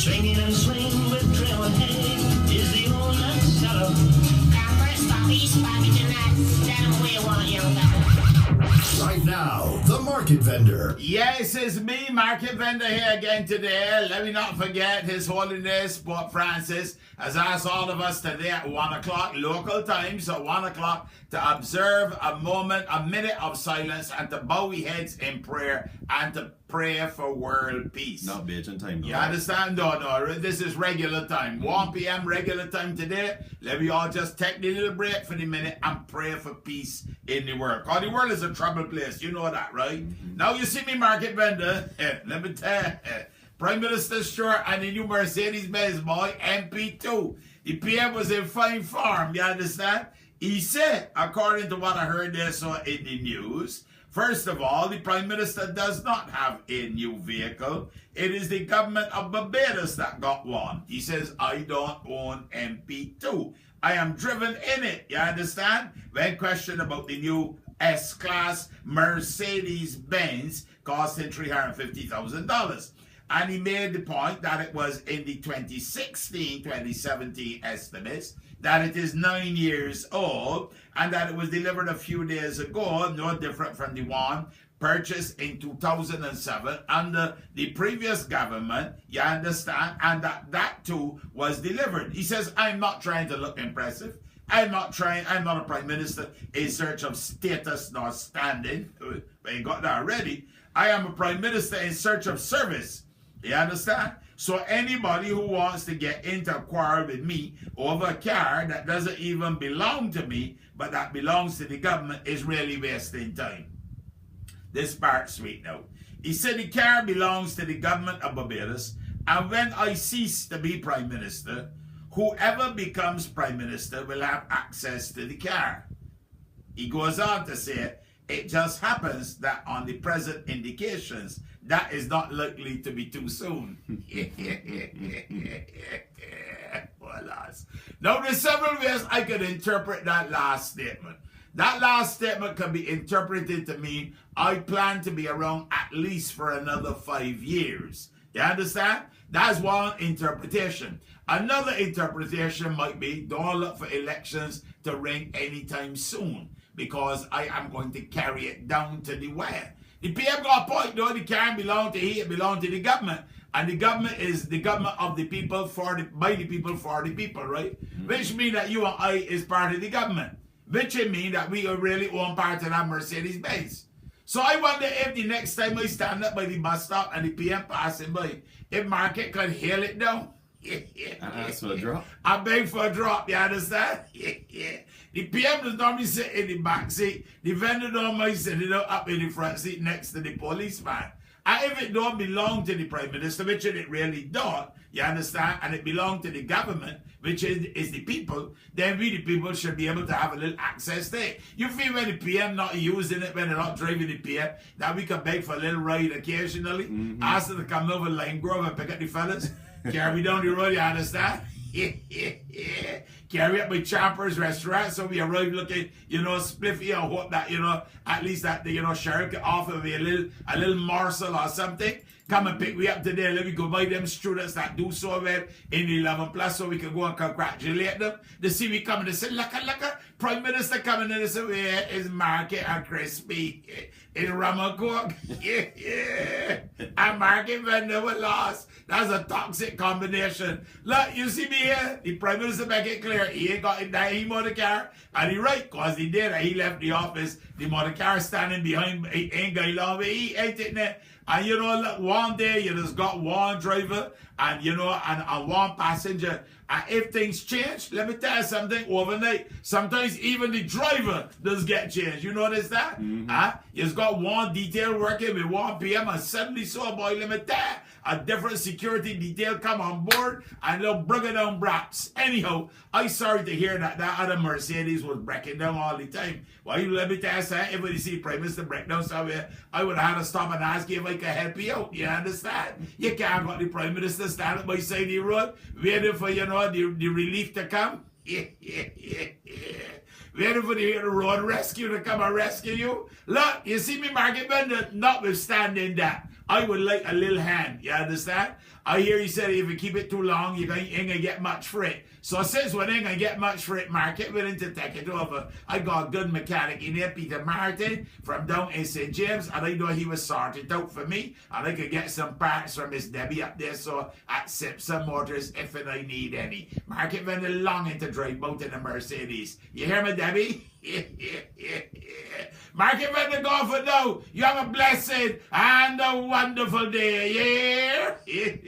Swinging and swinging with Trail Hay is the old seller. First off, he's packaging that damn way one, young guy. Right now, the Market Vendor. Yes, it's me, Market Vendor, here again today. Let me not forget His Holiness Pope Francis has asked all of us today at 1 o'clock local time, so 1 o'clock, to observe a minute of silence and to bow our heads in prayer and to pray for world peace. Not Beijing time, though. You understand? No, this is regular time. 1 p.m. regular time today. Let me all just take a little break for the minute and pray for peace in the world. Because the world is a troubled place. You know that, right? Now you see me, Market Vendor. Let me tell you. Prime Minister Stewart and the new Mercedes-Benz boy, MP2. The PM was in fine form, you understand? He said, according to what I heard there saw in the news, first of all, the Prime Minister does not have a new vehicle. It is the government of Barbados that got one. He says, I don't own MP2. I am driven in it, you understand? When questioned about the new S-Class Mercedes-Benz costing $350,000. And he made the point that it was in the 2016-2017 estimates, that it is 9 years old, and that it was delivered a few days ago, no different from the one purchased in 2007 under the previous government, you understand, and that too was delivered. He says, I'm not trying to look impressive. I'm not a prime minister in search of status nor standing. But you got that already. I am a prime minister in search of service. You understand? So anybody who wants to get into a quarrel with me over a car that doesn't even belong to me, but that belongs to the government, is really wasting time. This part sweet now. He said the car belongs to the government of Barbados, and when I cease to be prime minister, whoever becomes prime minister will have access to the car. He goes on to say, it just happens that on the present indications, that is not likely to be too soon. Now, there's several ways I could interpret that last statement. That last statement can be interpreted to mean I plan to be around at least for another 5 years. You understand? That's one interpretation. Another interpretation might be, don't look for elections to ring anytime soon, because I am going to carry it down to the wire. The PM got a point, though. The car belong to he, it belong to the government. And the government is the government of the people, by the people, for the people, right? Which means that you and I is part of the government. Which means that we are really one part of that Mercedes-Benz. So I wonder if the next time I stand up by the bus stop and the PM passing by, if Market could hail it down. Ask for a drop. I beg for a drop, you understand? The PM does normally sit in the back seat. The vendor normally sit up in the front seat next to the policeman. And if it don't belong to the Prime Minister, which it really don't, you understand, and it belongs to the government, which is the people, then we the people should be able to have a little access there. You feel when the PM not using it, when they're not driving the PM, that we can beg for a little ride occasionally, ask them to come over Lime Grove and pick up the fellas, carry me down the road, you understand? Carry up by Champer's restaurant, so we arrive looking, spliffy, and hope that, at least that, Sheriff can offer me a little morsel or something. Come and pick me up today. Let me go by them students that do so well in 11 plus, so we can go and congratulate them. They see me coming, they say, look, Prime Minister coming in, they say, where is Market and Crispy? In Ramacook? And Market Vendor was lost. That's a toxic combination. Look, you see me here? The Prime Minister make it clear. He ain't got that he motor car. And he right, because he did. He left the office. The motor car standing behind. He ain't got long way. He ain't it there. And look, one day you just got one driver and and one passenger. And if things change, let me tell you something, overnight, sometimes even the driver does get changed. You notice that? You've got one detail working with 1 PM and suddenly boy, let me tell you, a different security detail come on board and they'll bring it down braps. Anyhow, I'm sorry to hear that other Mercedes was breaking down all the time. Well, you let me tell you something, if we see Prime Minister break down somewhere, I would have had to stop and ask you if I could help you out. You understand? You can't got the Prime Minister standing by side of the road waiting for, the relief to come. Waiting for the road rescue to come and rescue you. Look, you see me, Market Vendor, notwithstanding that, I would like a little hand. You understand? I hear you said if you keep it too long, you ain't gonna get much for it. So since we ain't gonna get much for it, Market willing to take it over. I got a good mechanic in there, Peter Martin, from down in St. James, and I know he was sorted out for me, and I could get some parts from Miss Debbie up there, so at Simpson Motors if I need any. Market vendor longing to drive both in a Mercedes. You hear me, Debbie? Market vendor go for now. You have a blessed and a wonderful day. Yeah? Yeah.